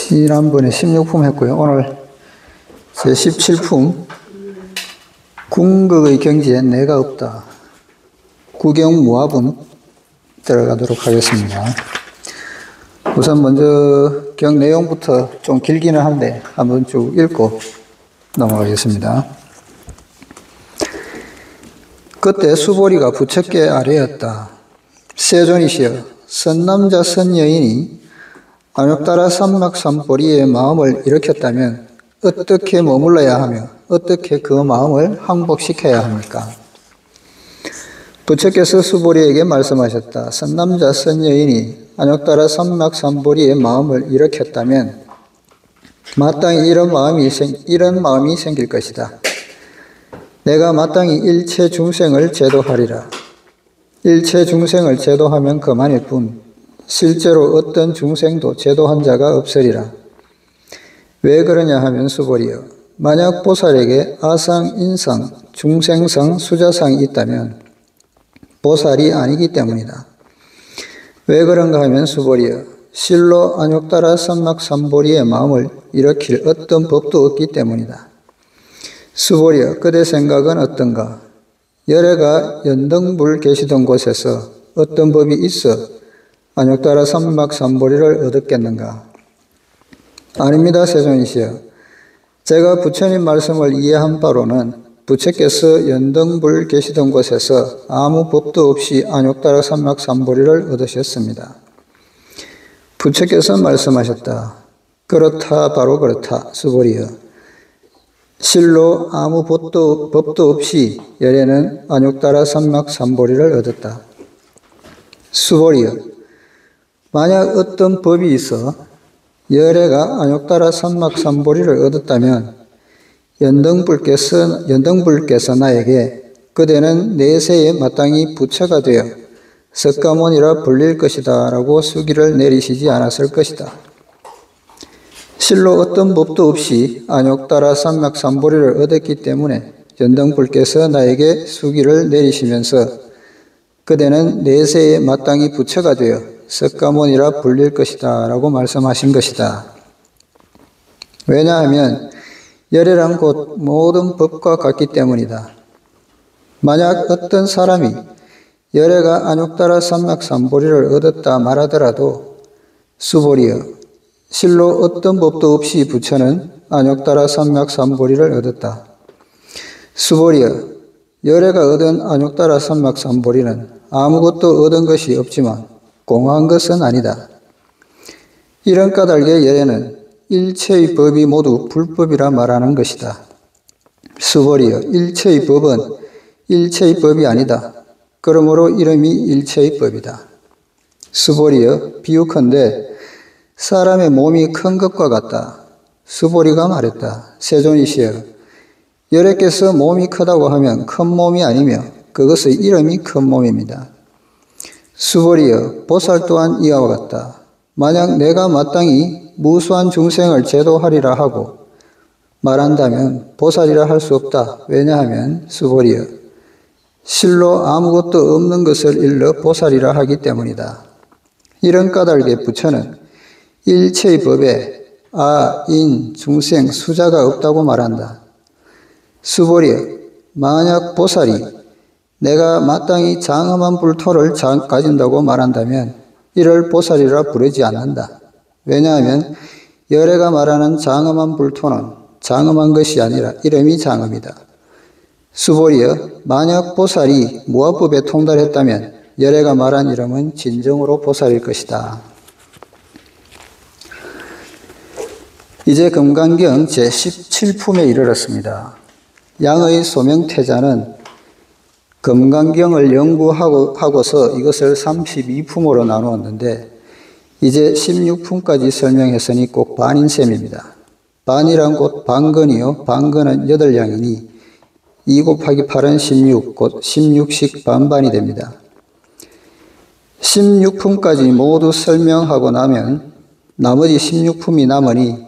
지난번에 16품 했고요. 오늘 제17품 궁극의 경지에 내가 없다. 구경무화분 들어가도록 하겠습니다. 우선 먼저 경 내용부터 좀 길기는 한데 한번 쭉 읽고 넘어가겠습니다. 그때 수보리가 부처께 아뢰었다. 세존이시여, 선남자 선여인이 안욕따라 삼막삼보리의 마음을 일으켰다면 어떻게 머물러야 하며 어떻게 그 마음을 항복시켜야 합니까? 부처께서 수보리에게 말씀하셨다. 선남자 선여인이 안욕따라 삼막삼보리의 마음을 일으켰다면 마땅히 이런 마음이 생길 것이다. 내가 마땅히 일체 중생을 제도하리라. 일체 중생을 제도하면 그만일 뿐 실제로 어떤 중생도 제도한 자가 없으리라. 왜 그러냐 하면 수보리여, 만약 보살에게 아상, 인상, 중생상, 수자상이 있다면 보살이 아니기 때문이다. 왜 그런가 하면 수보리여, 실로 안욕따라 삼막삼보리의 마음을 일으킬 어떤 법도 없기 때문이다. 수보리여, 그대 생각은 어떤가? 열애가 연등불 계시던 곳에서 어떤 법이 있어 안욕따라 삼막삼보리를 얻었겠는가? 아닙니다, 세존이시여. 제가 부처님 말씀을 이해한 바로는 부처께서 연등불 계시던 곳에서 아무 법도 없이 안욕따라 삼막삼보리를 얻으셨습니다. 부처께서 말씀하셨다. 그렇다, 바로 그렇다, 수보리여. 실로 아무 법도 없이 열애는 안욕따라 삼막삼보리를 얻었다. 수보리여, 만약 어떤 법이 있어 열애가 안욕따라 삼막삼보리를 얻었다면 연등불께서 나에게 그대는 내세에 마땅히 부처가 되어 석가모니라 불릴 것이다 라고 수기를 내리시지 않았을 것이다. 실로 어떤 법도 없이 안욕따라 삼막삼보리를 얻었기 때문에 연등불께서 나에게 수기를 내리시면서 그대는 내세에 마땅히 부처가 되어 석가모니라 불릴 것이다 라고 말씀하신 것이다. 왜냐하면 열애란 곧 모든 법과 같기 때문이다. 만약 어떤 사람이 열애가 안욕따라 삼막삼보리를 얻었다 말하더라도 수보리여, 실로 어떤 법도 없이 부처는 안욕따라 삼막삼보리를 얻었다. 수보리여, 열애가 얻은 안욕따라 삼막삼보리는 아무것도 얻은 것이 없지만 공한 것은 아니다. 이런 까닭의 열애는 일체의 법이 모두 불법이라 말하는 것이다. 수보리여, 일체의 법은 일체의 법이 아니다. 그러므로 이름이 일체의 법이다. 수보리여, 비유컨대 사람의 몸이 큰 것과 같다. 수보리가 말했다. 세존이시여, 열애께서 몸이 크다고 하면 큰 몸이 아니며 그것의 이름이 큰 몸입니다. 수보리여, 보살 또한 이와 같다. 만약 내가 마땅히 무수한 중생을 제도하리라 하고 말한다면 보살이라 할 수 없다. 왜냐하면 수보리여, 실로 아무것도 없는 것을 일러 보살이라 하기 때문이다. 이런 까닭에 부처는 일체의 법에 아, 인, 중생, 수자가 없다고 말한다. 수보리여, 만약 보살이 내가 마땅히 장엄한 불토를 가진다고 말한다면 이를 보살이라 부르지 않는다. 왜냐하면 열애가 말하는 장엄한 불토는 장엄한 것이 아니라 이름이 장엄이다. 수보리여, 만약 보살이 무아법에 통달했다면 열애가 말한 이름은 진정으로 보살일 것이다. 이제 금강경 제17품에 이르렀습니다. 양의 소명태자는 금강경을 연구하고서 이것을 32품으로 나누었는데 이제 16품까지 설명했으니 꼭 반인 셈입니다. 반이란 곧 반건이요, 반건은 8양이니 2 곱하기 8은 16, 곧 16씩 반반이 됩니다. 16품까지 모두 설명하고 나면 나머지 16품이 남으니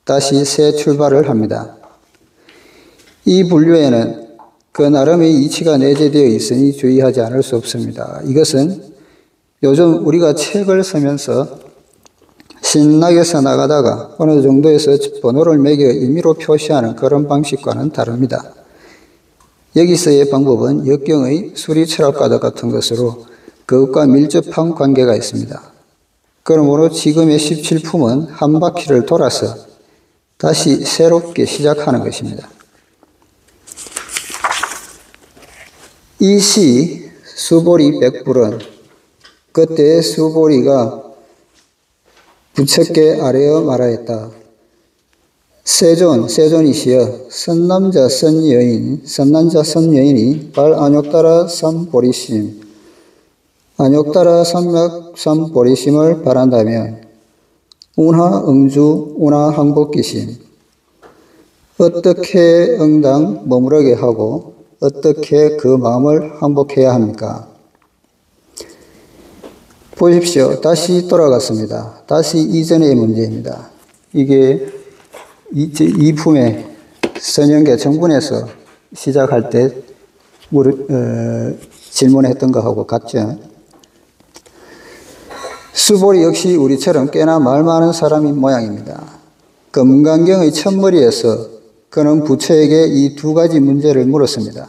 다시 새 출발을 합니다. 이 분류에는 그 나름의 이치가 내재되어 있으니 주의하지 않을 수 없습니다. 이것은 요즘 우리가 책을 쓰면서 신나게 써나가다가 어느 정도에서 번호를 매겨 임의로 표시하는 그런 방식과는 다릅니다. 여기서의 방법은 역경의 수리철학과도 같은 것으로 그것과 밀접한 관계가 있습니다. 그러므로 지금의 17품은 한 바퀴를 돌아서 다시 새롭게 시작하는 것입니다. 이 시 수보리 백불은 그때 수보리가 부처께 아뢰어 말하였다. 세존이시여 선남자 선여인이 발 안욕따라 삼보리심 안욕따라 삼맥 삼보리심을 바란다면 운하 항복기심 어떻게 응당 머무르게 하고 어떻게 그 마음을 항복해야 합니까? 보십시오. 다시 돌아갔습니다. 다시 이전의 문제입니다. 이게 이 품의 선영계 정분에서 시작할 때 질문했던 것하고 같죠. 수보리 역시 우리처럼 꽤나 말 많은 사람인 모양입니다. 금강경의 첫머리에서 그는 부처에게 이 두 가지 문제를 물었습니다.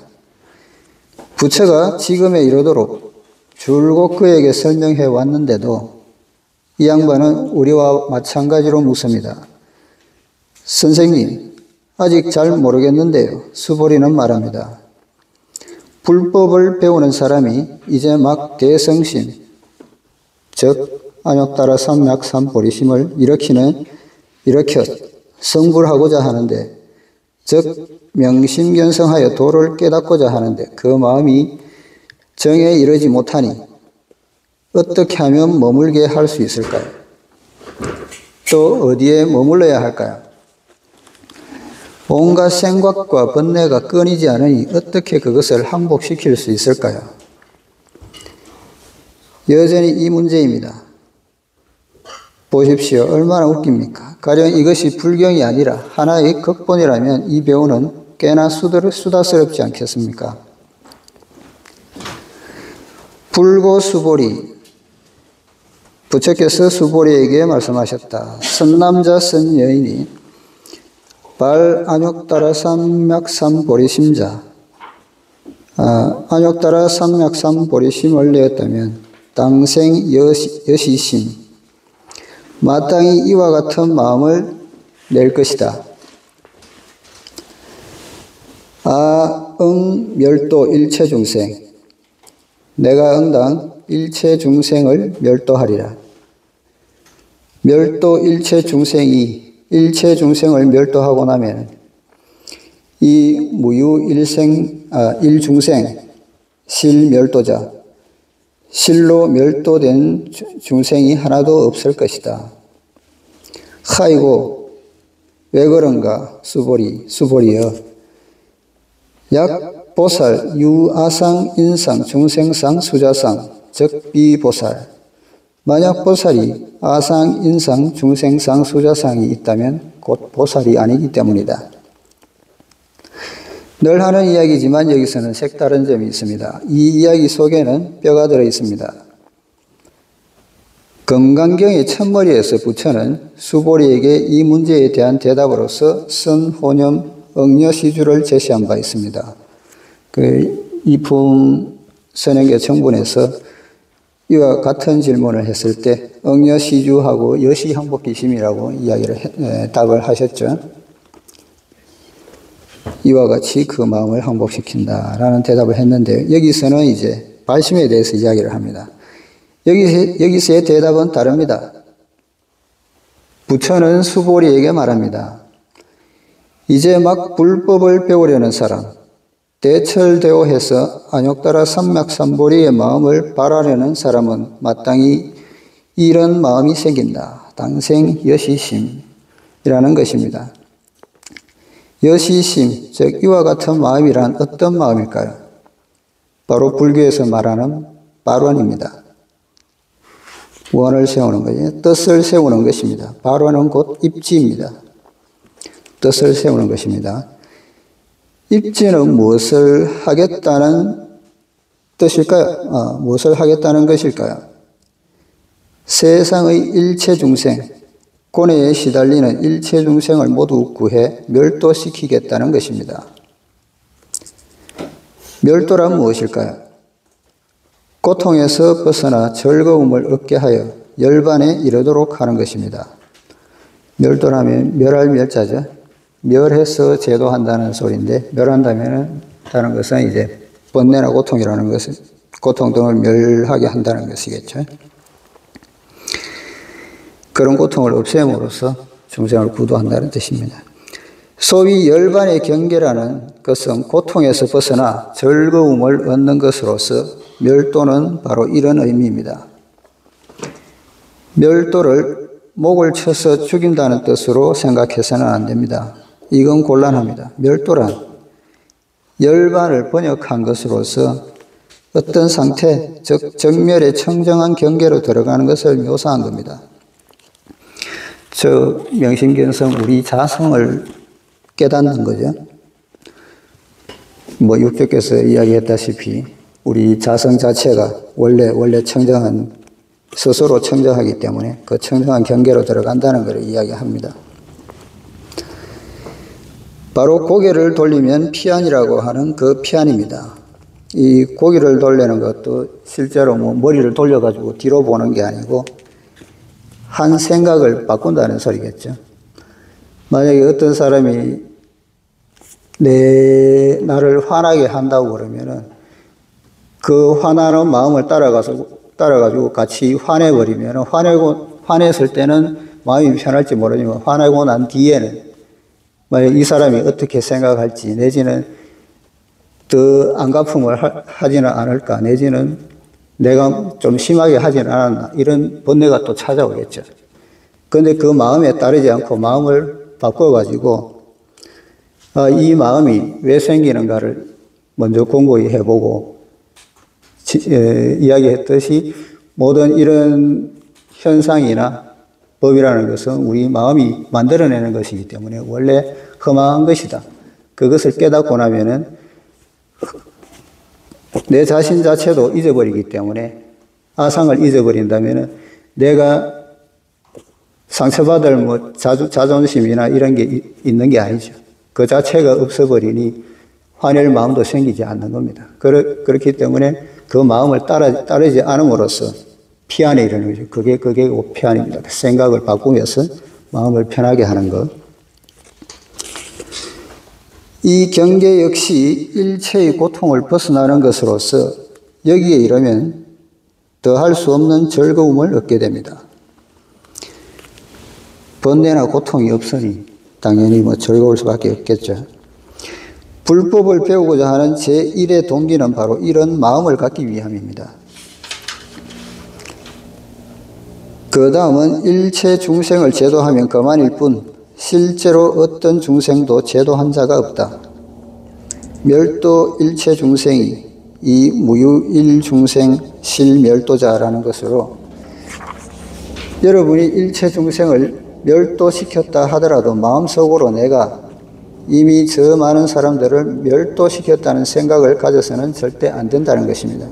부처가 지금에 이르도록 줄곧 그에게 설명해 왔는데도 이 양반은 우리와 마찬가지로 묻습니다. 선생님, 아직 잘 모르겠는데요. 수보리는 말합니다. 불법을 배우는 사람이 이제 막 대성심, 즉 안욕따라 삼맥 삼보리심을 일으켜 성불하고자 하는데, 즉 명심견성하여 도를 깨닫고자 하는데 그 마음이 정에 이르지 못하니 어떻게 하면 머물게 할 수 있을까요? 또 어디에 머물러야 할까요? 온갖 생각과 번뇌가 끊이지 않으니 어떻게 그것을 항복시킬 수 있을까요? 여전히 이 문제입니다. 보십시오. 얼마나 웃깁니까? 가령 이것이 불경이 아니라 하나의 극본이라면 이 배우는 꽤나 수다스럽지 않겠습니까? 불고수보리, 부처께서 수보리에게 말씀하셨다. 선남자 선여인이 발 안욕따라 삼맥삼보리심자, 안욕따라 삼맥삼보리심을 내었다면 당생 여시심, 마땅히 이와 같은 마음을 낼 것이다. 멸도 일체중생, 내가 응당 일체중생을 멸도하리라. 멸도 일체중생이 일체중생을 멸도하고 나면 이 무유 일중생 실멸도자, 실로 멸도된 중생이 하나도 없을 것이다. 하이고 왜 그런가 수보리여, 약 보살 유아상 인상 중생상 수자상 즉 비보살, 만약 보살이 아상 인상 중생상 수자상이 있다면 곧 보살이 아니기 때문이다. 늘 하는 이야기지만 여기서는 색다른 점이 있습니다. 이 이야기 속에는 뼈가 들어 있습니다. 금강경의 첫머리에서 부처는 수보리에게 이 문제에 대한 대답으로서 선호념 응여시주를 제시한 바 있습니다. 이품 선행계 정분에서 이와 같은 질문을 했을 때 응여시주하고 여시항복기심이라고 답을 하셨죠. 이와 같이 그 마음을 항복시킨다라는 대답을 했는데, 여기서는 이제 발심에 대해서 이야기를 합니다. 여기서의 대답은 다릅니다. 부처는 수보리에게 말합니다. 이제 막 불법을 배우려는 사람, 대철대오해서 안욕따라 삼맥삼보리의 마음을 발하려는 사람은 마땅히 이런 마음이 생긴다. 당생 여시심이라는 것입니다. 여시심, 즉 이와 같은 마음이란 어떤 마음일까요? 바로 불교에서 말하는 발원입니다. 원을 세우는 거죠. 뜻을 세우는 것입니다. 발원은 곧 입지입니다. 뜻을 세우는 것입니다. 입지는 무엇을 하겠다는 뜻일까요? 무엇을 하겠다는 것일까요? 세상의 일체 중생, 고뇌에 시달리는 일체 중생을 모두 구해 멸도시키겠다는 것입니다. 멸도란 무엇일까요? 고통에서 벗어나 즐거움을 얻게 하여 열반에 이르도록 하는 것입니다. 멸도라면 멸할 멸자죠. 멸해서 제도한다는 소리인데, 멸한다면 다른 것은 이제 번뇌나 고통이라는 것은 고통 등을 멸하게 한다는 것이겠죠. 그런 고통을 없앰으로써 중생을 구도한다는 뜻입니다. 소위 열반의 경계라는 것은 고통에서 벗어나 즐거움을 얻는 것으로서 멸도는 바로 이런 의미입니다. 멸도를 목을 쳐서 죽인다는 뜻으로 생각해서는 안 됩니다. 이건 곤란합니다. 멸도란 열반을 번역한 것으로서 어떤 상태, 즉 정멸의 청정한 경계로 들어가는 것을 묘사한 겁니다. 저 명심견성 우리 자성을 깨닫는 거죠. 육조께서 이야기했다시피 우리 자성 자체가 원래 청정한, 스스로 청정하기 때문에 그 청정한 경계로 들어간다는 것을 이야기합니다. 바로 고개를 돌리면 피안이라고 하는 그 피안입니다. 이 고개를 돌리는 것도 실제로 머리를 돌려가지고 뒤로 보는 게 아니고 한 생각을 바꾼다는 소리겠죠. 만약에 어떤 사람이 나를 화나게 한다고 그러면은 그 화나는 마음을 따라가지고 같이 화내버리면 화냈을 때는 마음이 편할지 모르지만 화내고 난 뒤에는 만약 이 사람이 어떻게 생각할지 내지는 더 안갚음을 하지는 않을까 내지는 내가 좀 심하게 하지는 않았나 이런 번뇌가 또 찾아오겠죠. 그런데 그 마음에 따르지 않고 마음을 바꿔가지고 이 마음이 왜 생기는가를 먼저 공고히 해보고 이야기했듯이 모든 이런 현상이나 법이라는 것은 우리 마음이 만들어내는 것이기 때문에 원래 험한 것이다. 그것을 깨닫고 나면은 내 자신 자체도 잊어버리기 때문에 아상을 잊어버린다면은 내가 상처받을 자존심이나 이런 게 있는 게 아니죠. 그 자체가 없어버리니 화낼 마음도 생기지 않는 겁니다. 그렇기 때문에 그 마음을 따르지 않음으로써 피안에 이르는 거죠. 그게 피안입니다. 생각을 바꾸면서 마음을 편하게 하는 것. 이 경계 역시 일체의 고통을 벗어나는 것으로서 여기에 이르면 더할 수 없는 즐거움을 얻게 됩니다. 번뇌나 고통이 없으니 당연히 즐거울 수밖에 없겠죠. 불법을 배우고자 하는 제1의 동기는 바로 이런 마음을 갖기 위함입니다. 그 다음은 일체 중생을 제도하면 그만일 뿐 실제로 어떤 중생도 제도한 자가 없다. 멸도 일체 중생이 이 무유일 중생 실멸도자라는 것으로 여러분이 일체 중생을 멸도시켰다 하더라도 마음속으로 내가 이미 저 많은 사람들을 멸도시켰다는 생각을 가져서는 절대 안 된다는 것입니다.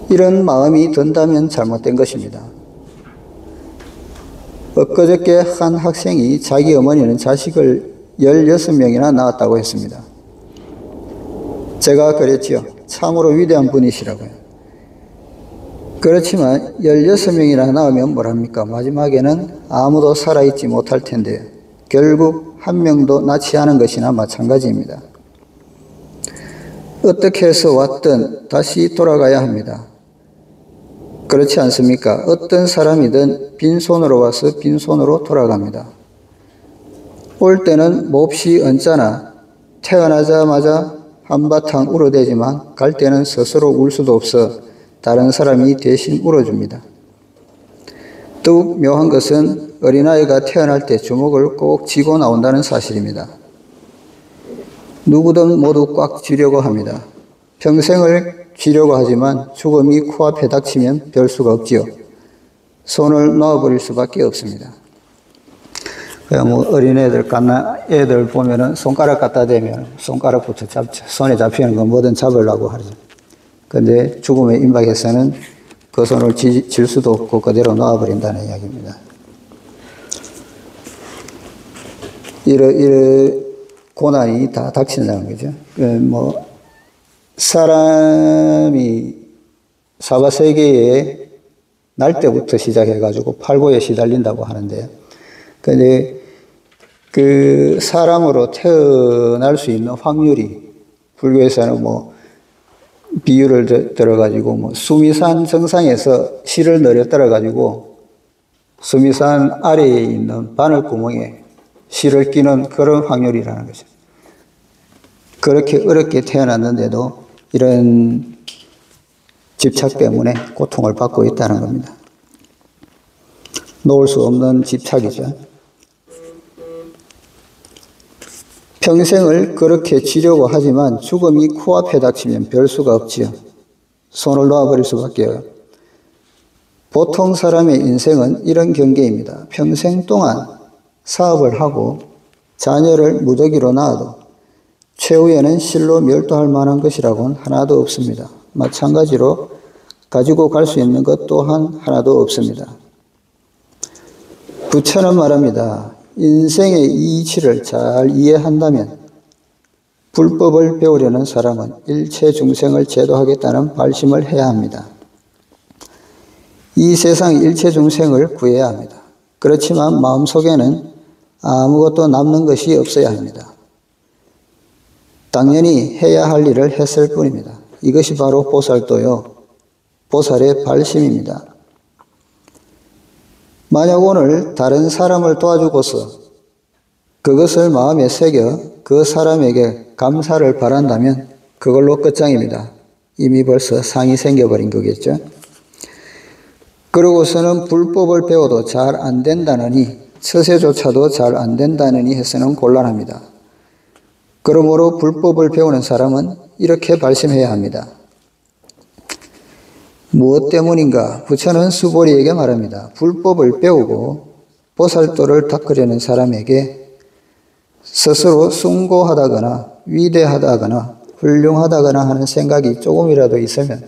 이런 마음이 든다면 잘못된 것입니다. 엊그저께 한 학생이 자기 어머니는 자식을 16명이나 낳았다고 했습니다. 제가 그랬지요. 참으로 위대한 분이시라고요. 그렇지만 16명이나 낳으면 뭐랍니까? 마지막에는 아무도 살아있지 못할 텐데요. 결국 한 명도 낳지 않은 것이나 마찬가지입니다. 어떻게 해서 왔든 다시 돌아가야 합니다. 그렇지 않습니까? 어떤 사람이든 빈손으로 와서 빈손으로 돌아갑니다. 올 때는 몹시 언짢아 태어나자마자 한바탕 울어대지만 갈 때는 스스로 울 수도 없어 다른 사람이 대신 울어줍니다. 더욱 묘한 것은 어린아이가 태어날 때 주먹을 꼭 쥐고 나온다는 사실입니다. 누구든 모두 꽉 쥐려고 합니다. 평생을 쥐려고 하지만 죽음이 코앞에 닥치면 별 수가 없지요. 손을 놓아버릴 수밖에 없습니다. 어린애들, 갓난애들 보면은 손가락 갖다 대면 손가락부터 잡죠. 손에 잡히는 건 뭐든 잡으려고 하죠. 근데 죽음에 임박해서는 그 손을 질 수도 없고 그대로 놔버린다는 이야기입니다. 이런 고난이 다 닥친다는 거죠. 사람이 사바세계에 날 때부터 시작해가지고 팔고에 시달린다고 하는데요. 근데 그 사람으로 태어날 수 있는 확률이 불교에서는 비유를 들어가지고 수미산 정상에서 실을 내려 떨어가지고 수미산 아래에 있는 바늘구멍에 실을 끼는 그런 확률이라는 거죠. 그렇게 어렵게 태어났는데도 이런 집착 때문에 고통을 받고 있다는 겁니다. 놓을 수 없는 집착이죠. 평생을 그렇게 지려고 하지만 죽음이 코앞에 닥치면 별 수가 없지요. 손을 놓아버릴 수밖에요. 보통 사람의 인생은 이런 경계입니다. 평생 동안 사업을 하고 자녀를 무더기로 낳아도 최후에는 실로 멸도할 만한 것이라고는 하나도 없습니다. 마찬가지로 가지고 갈 수 있는 것 또한 하나도 없습니다. 부처는 말합니다. 인생의 이치를 잘 이해한다면 불법을 배우려는 사람은 일체 중생을 제도하겠다는 발심을 해야 합니다. 이 세상 일체 중생을 구해야 합니다. 그렇지만 마음속에는 아무것도 남는 것이 없어야 합니다. 당연히 해야 할 일을 했을 뿐입니다. 이것이 바로 보살도요, 보살의 발심입니다. 만약 오늘 다른 사람을 도와주고서 그것을 마음에 새겨 그 사람에게 감사를 바란다면 그걸로 끝장입니다. 이미 벌써 상이 생겨버린 거겠죠. 그러고서는 불법을 배워도 잘 안 된다느니 처세조차도 잘 안 된다느니 해서는 곤란합니다. 그러므로 불법을 배우는 사람은 이렇게 발심해야 합니다. 무엇 때문인가? 부처는 수보리에게 말합니다. 불법을 배우고 보살도를 닦으려는 사람에게 스스로 숭고하다거나 위대하다거나 훌륭하다거나 하는 생각이 조금이라도 있으면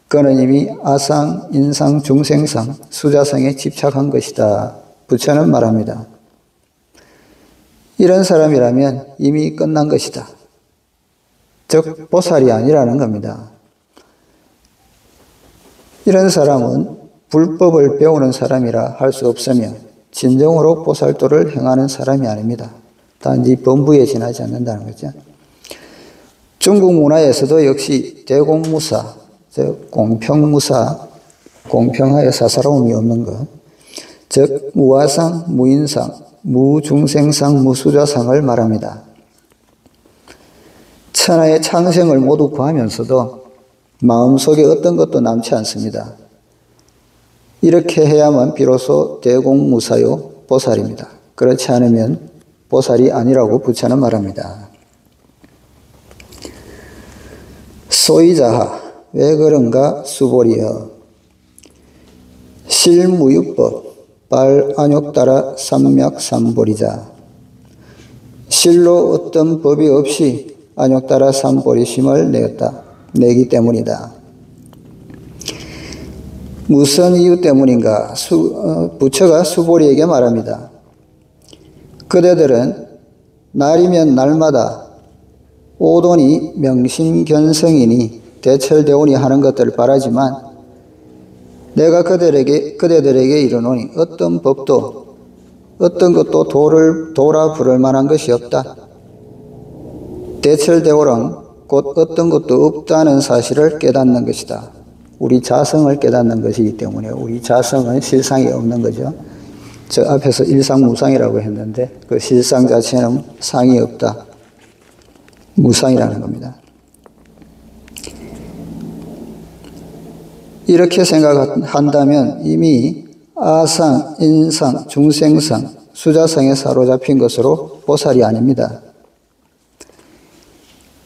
그는 이미 아상, 인상, 중생상, 수자성에 집착한 것이다. 부처는 말합니다. 이런 사람이라면 이미 끝난 것이다. 즉 보살이 아니라는 겁니다. 이런 사람은 불법을 배우는 사람이라 할 수 없으며 진정으로 보살도를 행하는 사람이 아닙니다. 단지 범부에 지나지 않는다는 거죠. 중국 문화에서도 역시 대공무사, 즉 공평무사, 공평하여 사사로움이 없는 것, 즉 무아상, 무인상, 무중생상, 무수자상을 말합니다. 천하의 창생을 모두 구하면서도 마음속에 어떤 것도 남지 않습니다. 이렇게 해야만 비로소 대공무사요 보살입니다. 그렇지 않으면 보살이 아니라고 부처는 말합니다. 소이자하 왜 그런가 수보리여 실무유법 발안욕따라 삼맥삼보리자 실로 어떤 법이 없이 안욕따라 삼보리심을 내기 때문이다. 무슨 이유 때문인가? 부처가 수보리에게 말합니다. 그대들은 날이면 날마다 오돈이 명심견성이니 대철대오니 하는 것들을 바라지만 내가 그대들에게 이르노니 어떤 법도 어떤 것도 도라 부를 만한 것이 없다. 대철대오란 곧 어떤 것도 없다는 사실을 깨닫는 것이다. 우리 자성을 깨닫는 것이기 때문에 우리 자성은 실상이 없는 거죠. 저 앞에서 일상무상이라고 했는데 그 실상 자체는 상이 없다. 무상이라는 겁니다. 이렇게 생각한다면 이미 아상, 인상, 중생상, 수자상에 사로잡힌 것으로 보살이 아닙니다.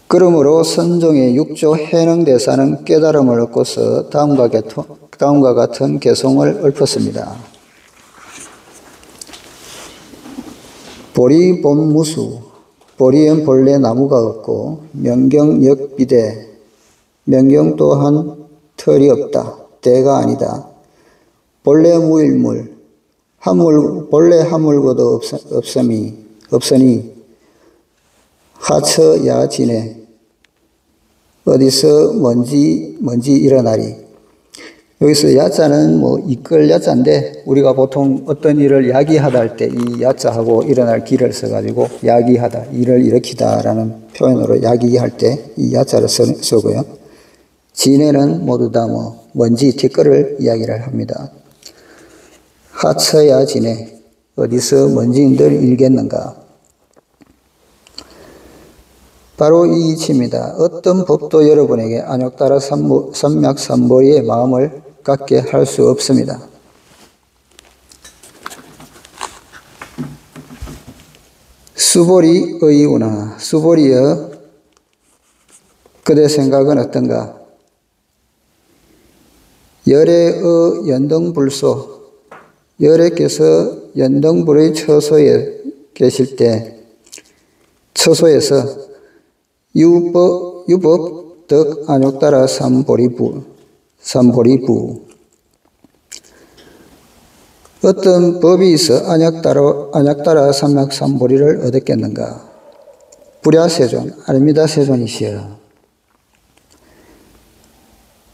그러므로 선종의 6조 해능대사는 깨달음을 얻고서 다음과 같은 개송을 읊었습니다. 보리 본무수, 보리엔 본래 나무가 없고 명경 역비대, 명경 또한 털이 없다. 때가 아니다. 본래 무일물, 본래 하물고도 없으니 하처야지네. 어디서 뭔지 일어나리. 여기서 야자는 이끌 야자인데, 우리가 보통 어떤 일을 야기하다 할 때 이 야자하고 일어날 기를 써가지고 야기하다, 일을 일으키다라는 표현으로 야기할 때 이 야자를 쓰고요. 진해는 모두 다 먼지, 티끌을 이야기를 합니다. 하처야 진해. 어디서 먼지인들 일겠는가. 바로 이 이치입니다. 어떤 법도 여러분에게 안욕따라 삼맥삼보리의 마음을 갖게 할 수 없습니다. 수보리 의우나. 수보리여, 그대 생각은 어떤가? 열애의 연등불소. 열애께서 연등불의 처소에 계실 때, 처소에서 유법 덕 안욕따라 삼보리부. 어떤 법이 있어 안욕따라 삼맥삼보리를 얻었겠는가? 불야세존, 아닙니다. 세존이시여.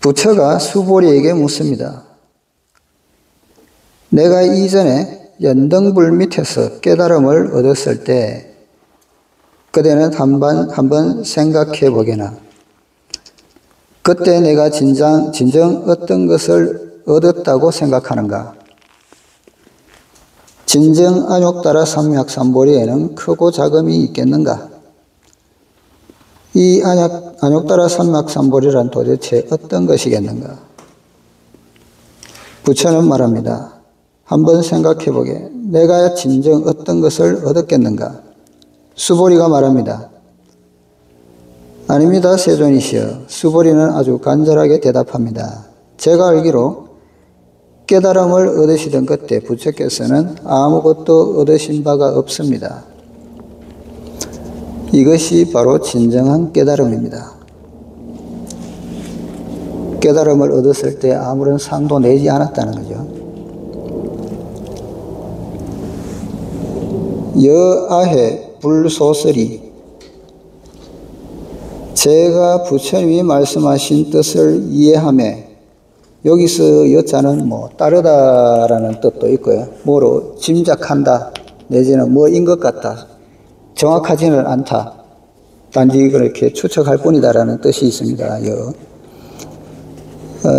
부처가 수보리에게 묻습니다. 내가 이전에 연등불 밑에서 깨달음을 얻었을 때 그대는 한번 생각해 보게나. 그때 내가 진정 어떤 것을 얻었다고 생각하는가? 진정 안욕따라 삼맥삼보리에는 크고 작음이 있겠는가? 이 안욕따라 삼맥삼보리란 도대체 어떤 것이겠는가? 부처는 말합니다. 한번 생각해 보게. 내가 진정 어떤 것을 얻었겠는가? 수보리가 말합니다. 아닙니다. 세존이시여. 수보리는 아주 간절하게 대답합니다. 제가 알기로 깨달음을 얻으시던 그때 부처께서는 아무것도 얻으신 바가 없습니다. 이것이 바로 진정한 깨달음입니다. 깨달음을 얻었을 때 아무런 상도 내지 않았다는 거죠. 여아해 불소설이. 제가 부처님이 말씀하신 뜻을 이해하며, 여기서 여자는 따르다라는 뜻도 있고요. 뭐로 짐작한다, 내지는 뭐인 것 같다, 정확하지는 않다, 단지 그렇게 추측할 뿐이다라는 뜻이 있습니다.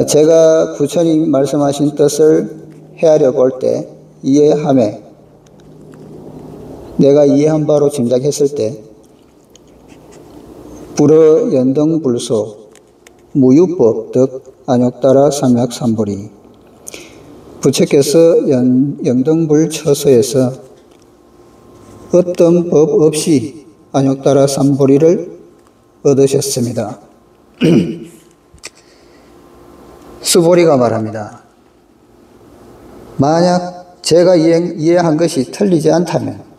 제가 부처님 말씀하신 뜻을 헤아려 볼 때, 이해하며, 내가 이해한 바로 짐작했을 때, 불어 연등불소 무유법 덕 안욕따라 삼맥삼보리. 부처께서 연등불 처소에서 어떤 법 없이 안욕따라 삼보리를 얻으셨습니다. 수보리가 말합니다. 만약 제가 이해한 것이 틀리지 않다면,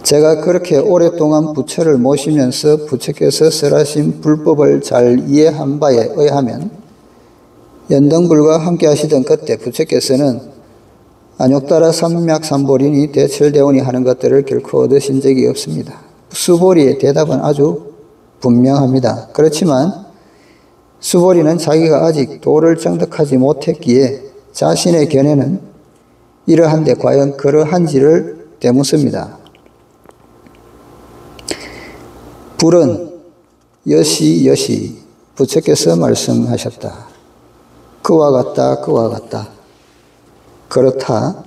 제가 그렇게 오랫동안 부처를 모시면서 부처께서 설하신 불법을 잘 이해한 바에 의하면 연등불과 함께 하시던 그때 부처께서는 안욕따라 삼맥삼보리니 대철대오니 하는 것들을 결코 얻으신 적이 없습니다. 수보리의 대답은 아주 분명합니다. 그렇지만 수보리는 자기가 아직 도를 정득하지 못했기에 자신의 견해는 이러한데 과연 그러한지를 되묻습니다. 불은 여시 부처께서 말씀하셨다. 그와 같다. 그렇다.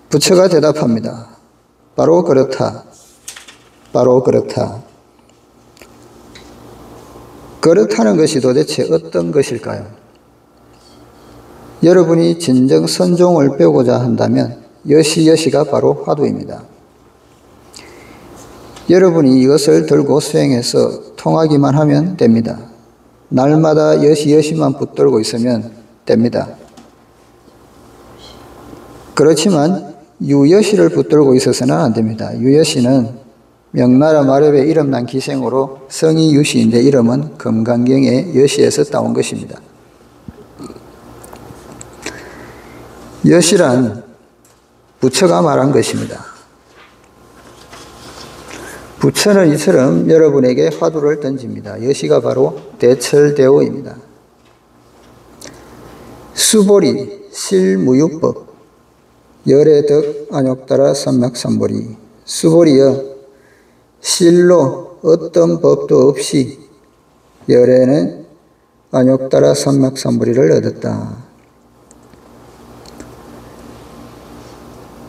부처가 대답합니다. 바로 그렇다. 그렇다는 것이 도대체 어떤 것일까요? 여러분이 진정 선종을 배우고자 한다면 여시가 바로 화두입니다. 여러분이 이것을 들고 수행해서 통하기만 하면 됩니다. 날마다 여시만 붙들고 있으면 됩니다. 그렇지만 유여시를 붙들고 있어서는 안 됩니다. 유여시는 명나라 마렵의 이름난 기생으로 성이 유시인데 이름은 금강경의 여시에서 따온 것입니다. 여시란 부처가 말한 것입니다. 부처는 이처럼 여러분에게 화두를 던집니다. 여시가 바로 대철대오입니다. 수보리 실무유법 열애덕 안욕따라 삼맥삼보리. 수보리여, 실로 어떤 법도 없이 열애는 안욕따라 삼맥삼보리를 얻었다.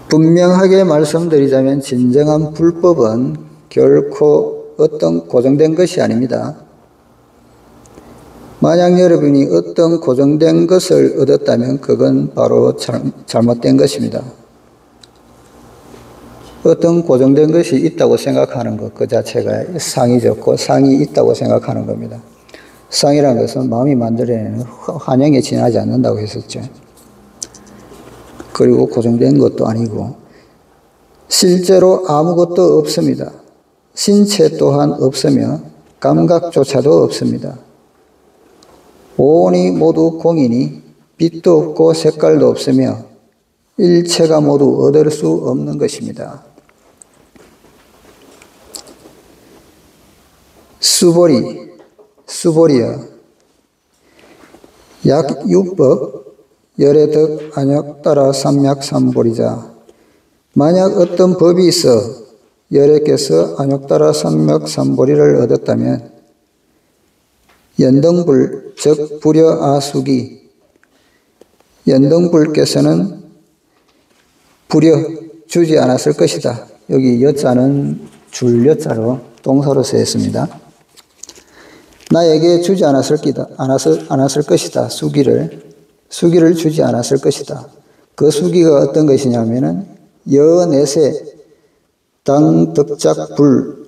분명하게 말씀드리자면 진정한 불법은 결코 어떤 고정된 것이 아닙니다. 만약 여러분이 어떤 고정된 것을 얻었다면 그건 바로 잘못된 것입니다. 어떤 고정된 것이 있다고 생각하는 것 그 자체가 상이 좋고 상이 있다고 생각하는 겁니다. 상이라는 것은 마음이 만들어내는 환영에 지나지 않는다고 했었죠. 그리고 고정된 것도 아니고 실제로 아무것도 없습니다. 신체 또한 없으며 감각조차도 없습니다. 오온이 모두 공이니 빛도 없고 색깔도 없으며 일체가 모두 얻을 수 없는 것입니다. 수보리여, 약 육법 열애덕 안욕따라 삼맥삼보리자. 만약 어떤 법이 있어 열애께서 안욕따라 삼맥삼보리를 얻었다면 연등불 즉 불여아수기, 연등불께서는 불여 주지 않았을 것이다. 여기 여자는 줄 여자로 동사로 쓰였습니다. 나에게 주지 않았을 것이다. 수기를 주지 않았을 것이다. 그 수기가 어떤 것이냐면은 여넷에 당덕작불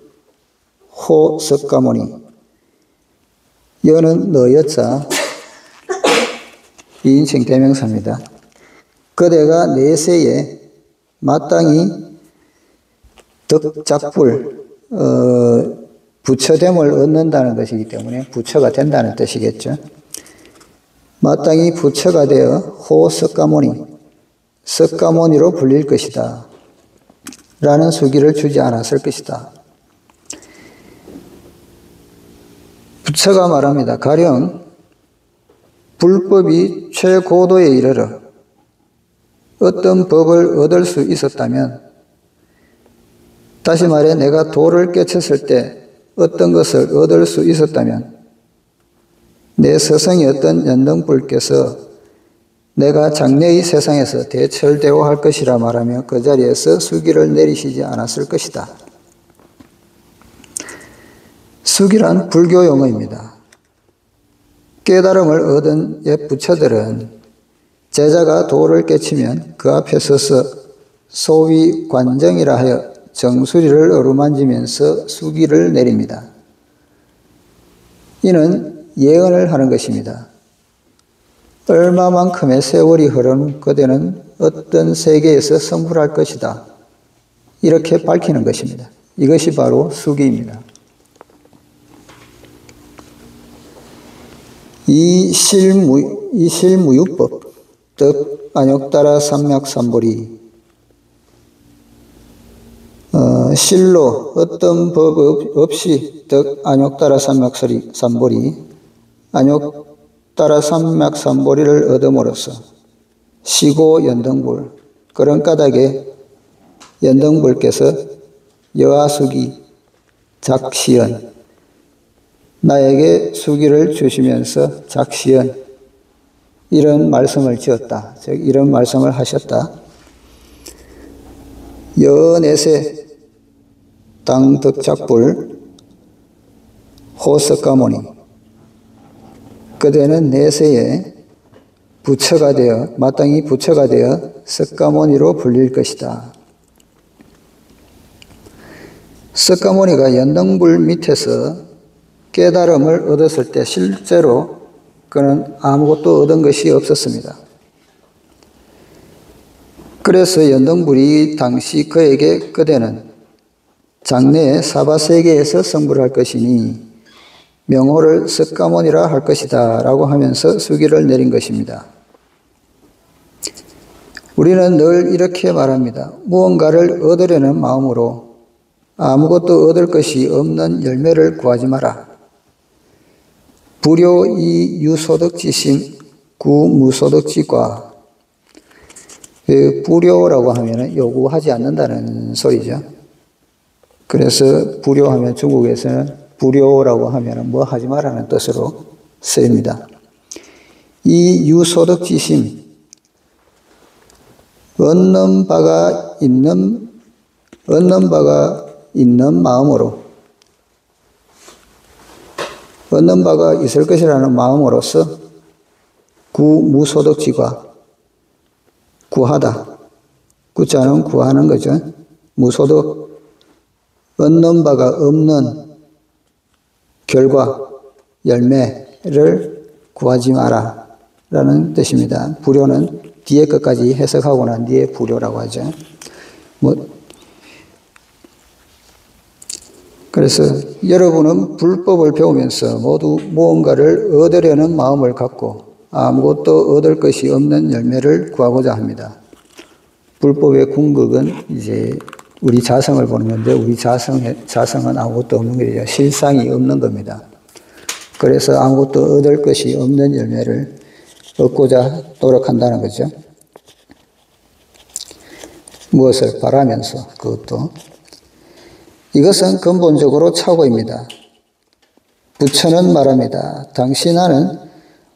호석가모니. 여는 너여자 이인칭 대명사입니다. 그대가 내세에 마땅히 덕작불 부처됨을 얻는다는 것이기 때문에 부처가 된다는 뜻이겠죠. 마땅히 부처가 되어 호석가모니, 석가모니로 불릴 것이다 라는 수기를 주지 않았을 것이다. 부처가 말합니다. 가령 불법이 최고도에 이르러 어떤 법을 얻을 수 있었다면, 다시 말해 내가 도를 깨쳤을 때 어떤 것을 얻을 수 있었다면 내 스승이었던 연등불께서 내가 장래의 세상에서 대철대오할 것이라 말하며 그 자리에서 수기를 내리시지 않았을 것이다. 수기란 불교 용어입니다. 깨달음을 얻은 옛 부처들은 제자가 도를 깨치면 그 앞에 서서 소위 관정이라 하여 정수리를 어루만지면서 수기를 내립니다. 이는 예언을 하는 것입니다. 얼마만큼의 세월이 흐른 그대는 어떤 세계에서 성불할 것이다. 이렇게 밝히는 것입니다. 이것이 바로 수기입니다. 이 실무유법, 즉 안욕따라 삼맥삼보리, 실로 어떤 법 없이 즉 안욕따라 삼맥삼보리, 안욕따라 삼맥삼보리를 얻음으로써 시고 연등불, 그런 까닭에 연등불께서 여아수기, 작시연, 나에게 수기를 주시면서 작시연, 이런 말씀을 지었다. 즉 이런 말씀을 하셨다. 여넷에 당덕작불 호석가모니, 그대는 내세에 부처가 되어 마땅히 부처가 되어 석가모니로 불릴 것이다. 석가모니가 연등불 밑에서 깨달음을 얻었을 때 실제로 그는 아무것도 얻은 것이 없었습니다. 그래서 연등불이 당시 그에게 그대는 장래에 사바세계에서 성불할 것이니 명호를 석가모니라 할 것이다 라고 하면서 수기를 내린 것입니다. 우리는 늘 이렇게 말합니다. 무언가를 얻으려는 마음으로 아무것도 얻을 것이 없는 열매를 구하지 마라. 불효 이 유소득지심 구 무소득지과. 불효라고 하면 요구하지 않는다는 소리죠. 그래서 불효하면 중국에서는 불효라고 하면 뭐 하지 마라는 뜻으로 쓰입니다. 이 유소득지심, 얻는 바가 있는 마음으로, 얻는 바가 있을 것이라는 마음으로서 구무소득지과, 구하다. 구자는 구하는 거죠. 무소득, 얻는 바가 없는 결과, 열매를 구하지 마라 라는 뜻입니다. 불효는 뒤에 것까지 해석하고 난 뒤에 불효라고 하죠. 그래서 여러분은 불법을 배우면서 모두 무언가를 얻으려는 마음을 갖고 아무것도 얻을 것이 없는 열매를 구하고자 합니다. 불법의 궁극은 이제 우리 자성을 보는 건데, 우리 자성은 아무것도 없는 거죠. 실상이 없는 겁니다. 그래서 아무것도 얻을 것이 없는 열매를 얻고자 노력한다는 거죠. 무엇을 바라면서, 그것도. 이것은 근본적으로 착오입니다. 부처는 말합니다. 당신아는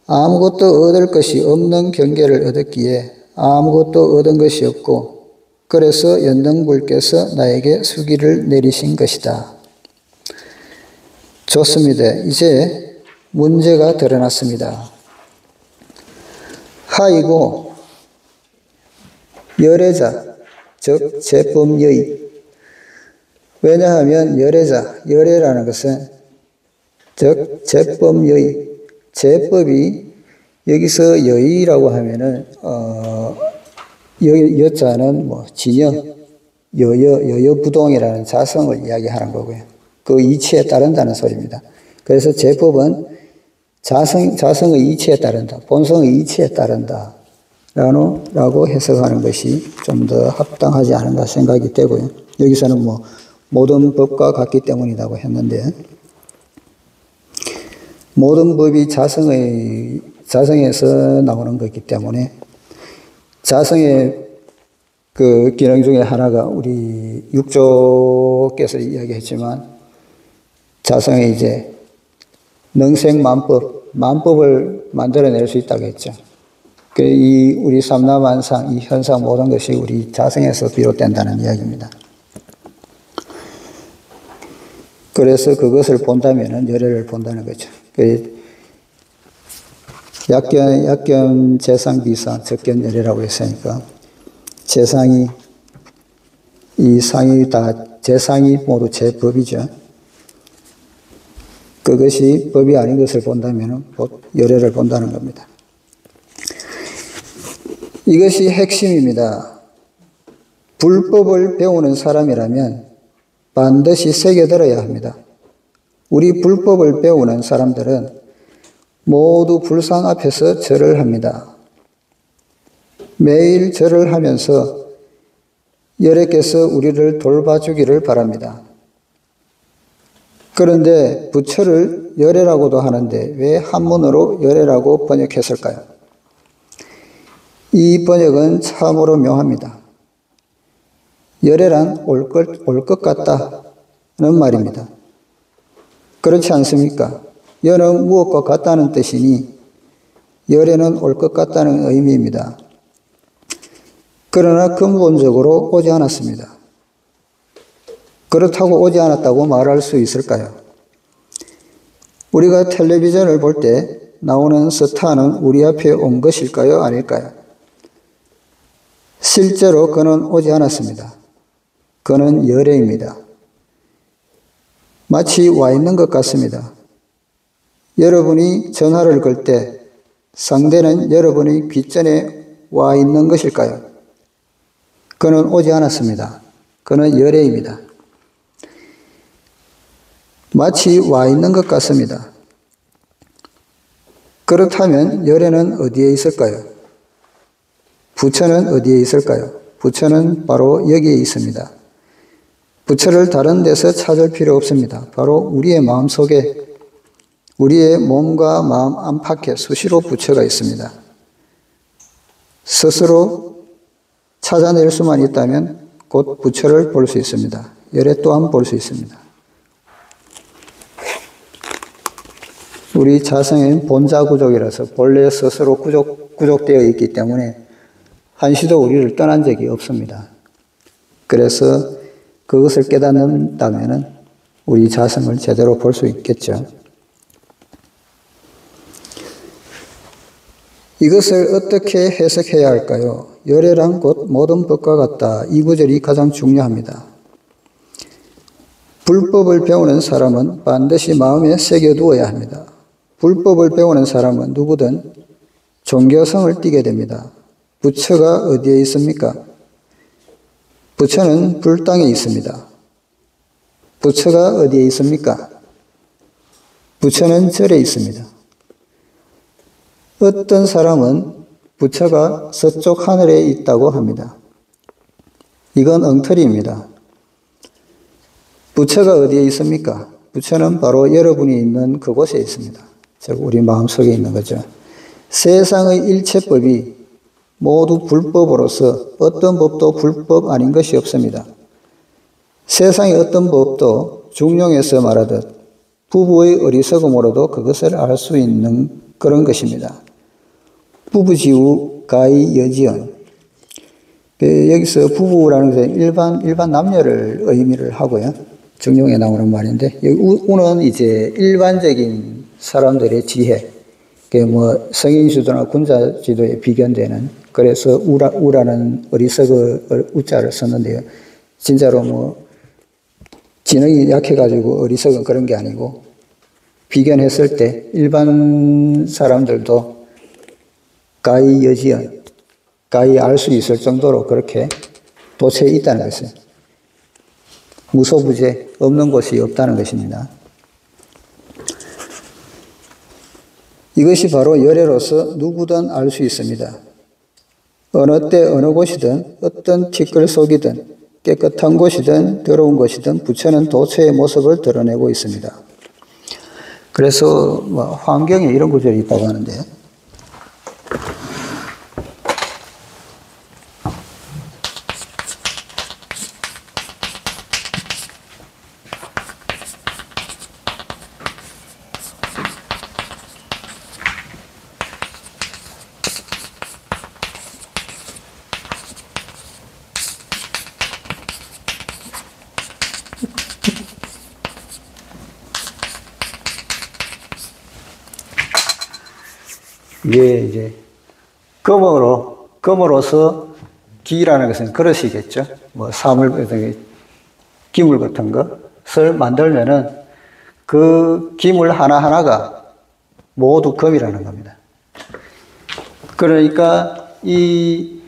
아무것도 얻을 것이 없는 경계를 얻었기에 아무것도 얻은 것이 없고, 그래서 연등불께서 나에게 수기를 내리신 것이다. 좋습니다. 이제 문제가 드러났습니다. 하이고 열애자, 즉 제법여의. 왜냐하면 열애라는 것은 즉 제법여의, 제법이 여기서 여의라고 하면은 여자는 진여, 여여부동이라는 자성을 이야기하는 거고요. 그 이치에 따른다는 소리입니다. 그래서 제법은 자성의 이치에 따른다, 본성의 이치에 따른다 라고 해석하는 것이 좀 더 합당하지 않은가 생각이 되고요. 여기서는 모든 법과 같기 때문이라고 했는데, 모든 법이 자성에서 나오는 것이기 때문에 자성의 그 기능 중에 하나가 우리 육조께서 이야기했지만 자성에 이제 능생만법, 만법을 만들어낼 수 있다고 했죠. 이 우리 삼라만상, 이 현상 모든 것이 우리 자성에서 비롯된다는 이야기입니다. 그래서 그것을 본다면은 열애를 본다는 거죠. 약견 재상 비상 적견 열애라고 했으니까 재상이 이 상이 다 재상이 모두 제법이죠. 그것이 법이 아닌 것을 본다면은 열애를 본다는 겁니다. 이것이 핵심입니다. 불법을 배우는 사람이라면 반드시 새겨들어야 합니다. 우리 불법을 배우는 사람들은 모두 불상 앞에서 절을 합니다. 매일 절을 하면서 열애께서 우리를 돌봐주기를 바랍니다. 그런데 부처를 열애라고도 하는데 왜 한문으로 열애라고 번역했을까요? 이 번역은 참으로 묘합니다. 열애란 올 것 같다는 말입니다. 그렇지 않습니까? 열은 무엇과 같다는 뜻이니 열애는 올 것 같다는 의미입니다. 그러나 근본적으로 오지 않았습니다. 그렇다고 오지 않았다고 말할 수 있을까요? 우리가 텔레비전을 볼 때 나오는 스타는 우리 앞에 온 것일까요? 아닐까요? 실제로 그는 오지 않았습니다. 그는 열애입니다. 마치 와 있는 것 같습니다. 여러분이 전화를 걸 때 상대는 여러분의 귓전에 와 있는 것일까요? 그는 오지 않았습니다. 그는 열애입니다. 마치 와 있는 것 같습니다. 그렇다면 열애는 어디에 있을까요? 부처는 어디에 있을까요? 부처는 바로 여기에 있습니다. 부처를 다른 데서 찾을 필요 없습니다. 바로 우리의 마음 속에, 우리의 몸과 마음 안팎에 수시로 부처가 있습니다. 스스로 찾아낼 수만 있다면 곧 부처를 볼 수 있습니다. 열애 또한 볼 수 있습니다. 우리 자성은 본자구족이라서 본래 스스로 구족되어 있기 때문에 한시도 우리를 떠난 적이 없습니다. 그래서 그것을 깨닫는다면 우리 자성을 제대로 볼 수 있겠죠. 이것을 어떻게 해석해야 할까요? 열애란 곧 모든 법과 같다. 이 구절이 가장 중요합니다. 불법을 배우는 사람은 반드시 마음에 새겨두어야 합니다. 불법을 배우는 사람은 누구든 종교성을 띠게 됩니다. 부처가 어디에 있습니까? 부처는 불당에 있습니다. 부처가 어디에 있습니까? 부처는 절에 있습니다. 어떤 사람은 부처가 서쪽 하늘에 있다고 합니다. 이건 엉터리입니다. 부처가 어디에 있습니까? 부처는 바로 여러분이 있는 그곳에 있습니다. 즉 우리 마음속에 있는 거죠. 세상의 일체법이 모두 불법으로서 어떤 법도 불법 아닌 것이 없습니다. 세상의 어떤 법도 중용에서 말하듯 부부의 어리석음으로도 그것을 알 수 있는 그런 것입니다. 부부지우 가히 여지연. 여기서 부부라는 것은 일반 남녀를 의미를 하고요. 중용에 나오는 말인데, 여기 우는 이제 일반적인 사람들의 지혜, 성인지도나 군자지도에 비견되는, 그래서 우라는 어리석을 우자를 썼는데요. 진짜로 지능이 약해가지고 어리석은 그런 게 아니고, 비견했을 때 일반 사람들도 가히 여지연, 가히 알 수 있을 정도로 그렇게 도처에 있다는 것이에요. 무소부재, 없는 곳이 없다는 것입니다. 이것이 바로 열애로서 누구든 알 수 있습니다. 어느 때 어느 곳이든 어떤 티끌 속이든 깨끗한 곳이든 더러운 곳이든 부처는 도처의 모습을 드러내고 있습니다. 그래서 환경에 이런 구절이 있다고 하는데, 이게 이제 금으로서 기라는 것은 그릇이겠죠. 사물, 기물 같은 것을 만들면은 그 기물 하나하나가 모두 금이라는 겁니다. 그러니까 이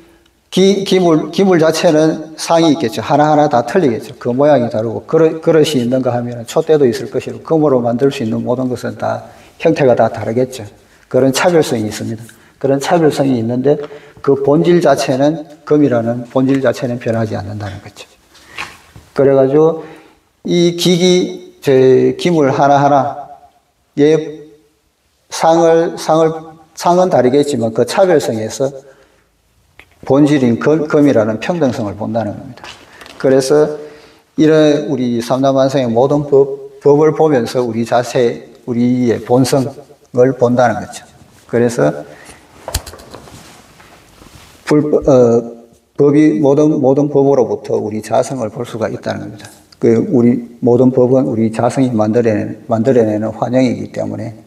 기물 자체는 상이 있겠죠. 하나하나 다 틀리겠죠. 그 모양이 다르고, 그릇이 있는가 하면 촛대도 있을 것이고, 금으로 만들 수 있는 모든 것은 다 형태가 다 다르겠죠. 그런 차별성이 있습니다. 그런 차별성이 있는데 그 본질 자체는, 금이라는 본질 자체는 변하지 않는다는 거죠. 그래가지고 이 기물 하나하나의 상은 다르겠지만 그 차별성에서 본질인 금이라는 평등성을 본다는 겁니다. 그래서 이런 우리 삼라만상의 모든 법을 보면서 우리 자세, 우리의 본성을 본다는 거죠. 그래서 법이 모든 법으로부터 우리 자성을 볼 수가 있다는 겁니다. 우리 모든 법은 우리 자성이 만들어내는 환영이기 때문에,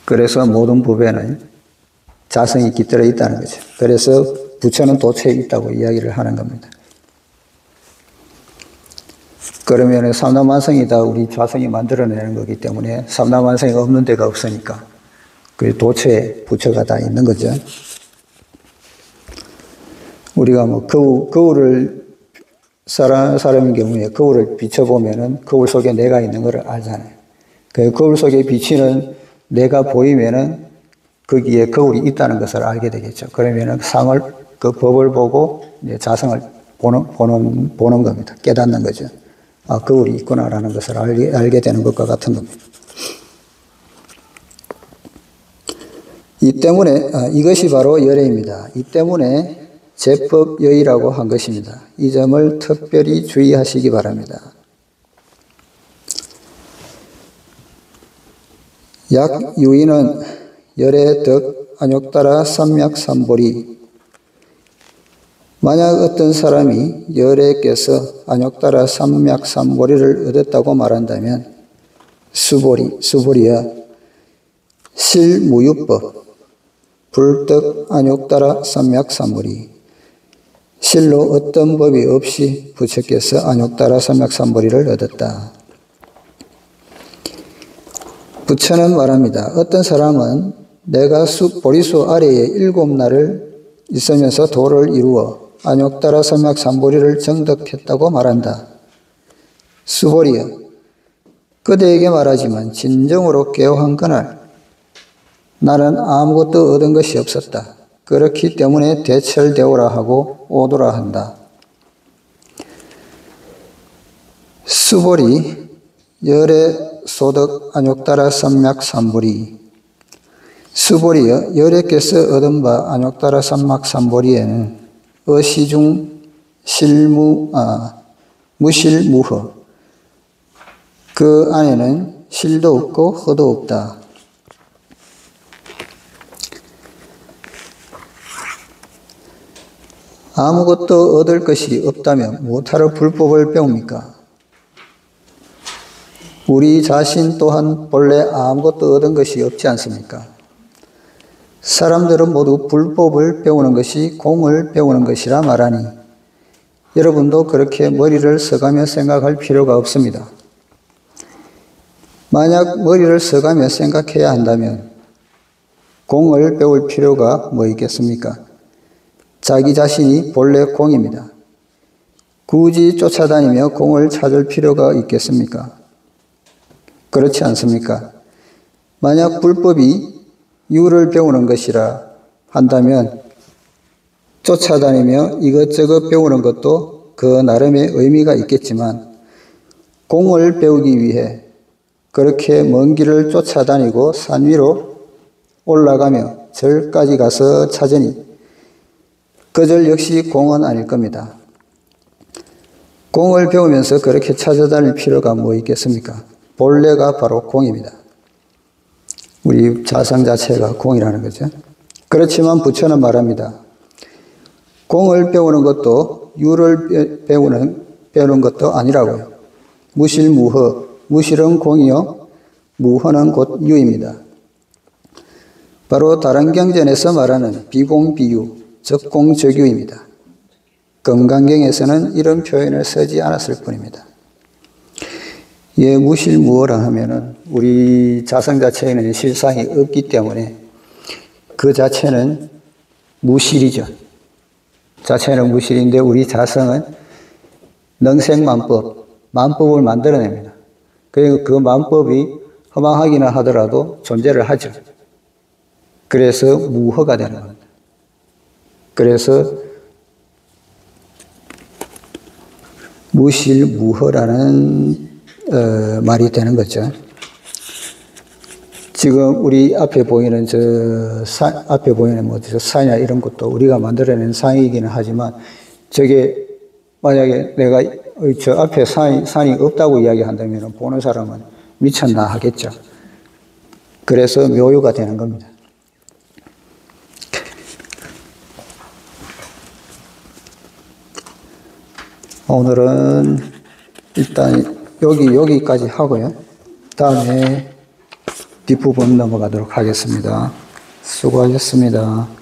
그래서 모든 법에는 자성이 깃들어 있다는 거죠. 그래서 부처는 도처에 있다고 이야기를 하는 겁니다. 그러면 삼라만성이 다 우리 자성이 만들어내는 거기 때문에 삼라만성이 없는 데가 없으니까 그 도처에 부처가 다 있는 거죠. 우리가 거울을 사람인 경우에 거울을 비춰보면은 거울 속에 내가 있는 걸 알잖아요. 그 거울 속에 비치는 내가 보이면은 거기에 거울이 있다는 것을 알게 되겠죠. 그러면은 상을, 그 법을 보고 이제 자성을 보는 겁니다. 깨닫는 거죠. 아, 거울이 있구나라는 것을 알게 되는 것과 같은 겁니다. 이 때문에, 이것이 바로 열애입니다. 이 때문에 제법여의라고 한 것입니다. 이 점을 특별히 주의하시기 바랍니다. 약유의는 열애 덕 안욕따라 삼맥삼보리. 만약 어떤 사람이 열애께서 안욕따라 삼맥삼보리를 얻었다고 말한다면 수보리야 실무유법 불떡 안욕따라 삼맥삼보리. 실로 어떤 법이 없이 부처께서 안욕따라 삼맥삼보리를 얻었다. 부처는 말합니다. 어떤 사람은 내가 보리수 아래에 7날을 있으면서 도를 이루어 안욕따라 삼맥삼보리를 정득했다고 말한다. 수보리여, 그대에게 말하지만 진정으로 깨어한 그날 나는 아무것도 얻은 것이 없었다. 그렇기 때문에 대철되오라 하고 오도라 한다. 수보리 열애 소득 안욕따라 삼맥삼보리. 수보리여, 열애께서 얻은 바 안욕따라 삼맥삼보리에는 어시중 무실무허, 그 안에는 실도 없고 허도 없다. 아무것도 얻을 것이 없다면 무엇하러 불법을 배웁니까? 우리 자신 또한 본래 아무것도 얻은 것이 없지 않습니까? 사람들은 모두 불법을 배우는 것이 공을 배우는 것이라 말하니 여러분도 그렇게 머리를 써가며 생각할 필요가 없습니다. 만약 머리를 써가며 생각해야 한다면 공을 배울 필요가 뭐 있겠습니까? 자기 자신이 본래 공입니다. 굳이 쫓아다니며 공을 찾을 필요가 있겠습니까? 그렇지 않습니까? 만약 불법이 유를 배우는 것이라 한다면 쫓아다니며 이것저것 배우는 것도 그 나름의 의미가 있겠지만 공을 배우기 위해 그렇게 먼 길을 쫓아다니고 산 위로 올라가며 절까지 가서 찾으니 그 절 역시 공은 아닐 겁니다. 공을 배우면서 그렇게 찾아다닐 필요가 뭐 있겠습니까? 본래가 바로 공입니다. 우리 자성 자체가 공이라는 거죠. 그렇지만 부처는 말합니다. 공을 배우는 것도 유를 배우는 것도 아니라고요. 무실무허, 무실은 공이요, 무허는 곧 유입니다. 바로 다른 경전에서 말하는 비공비유, 적공적유입니다. 금강경에서는 이런 표현을 쓰지 않았을 뿐입니다. 예, 무실무허라 하면은 우리 자성 자체에는 실상이 없기 때문에 그 자체는 무실이죠. 자체는 무실인데 우리 자성은 능생만법, 만법을 만들어냅니다. 그리고 그 만법이 허망하기나 하더라도 존재를 하죠. 그래서 무허가 되는 겁니다. 그래서 무실무허라는 말이 되는 거죠. 지금 우리 앞에 보이는 앞에 보이는 산이나 이런 것도 우리가 만들어낸 상이기는 하지만 저게 만약에 내가 저 앞에 산이 없다고 이야기한다면 보는 사람은 미쳤나 하겠죠. 그래서 묘유가 되는 겁니다. 오늘은 일단 여기까지 하고요. 다음에 뒷부분 넘어가도록 하겠습니다. 수고하셨습니다.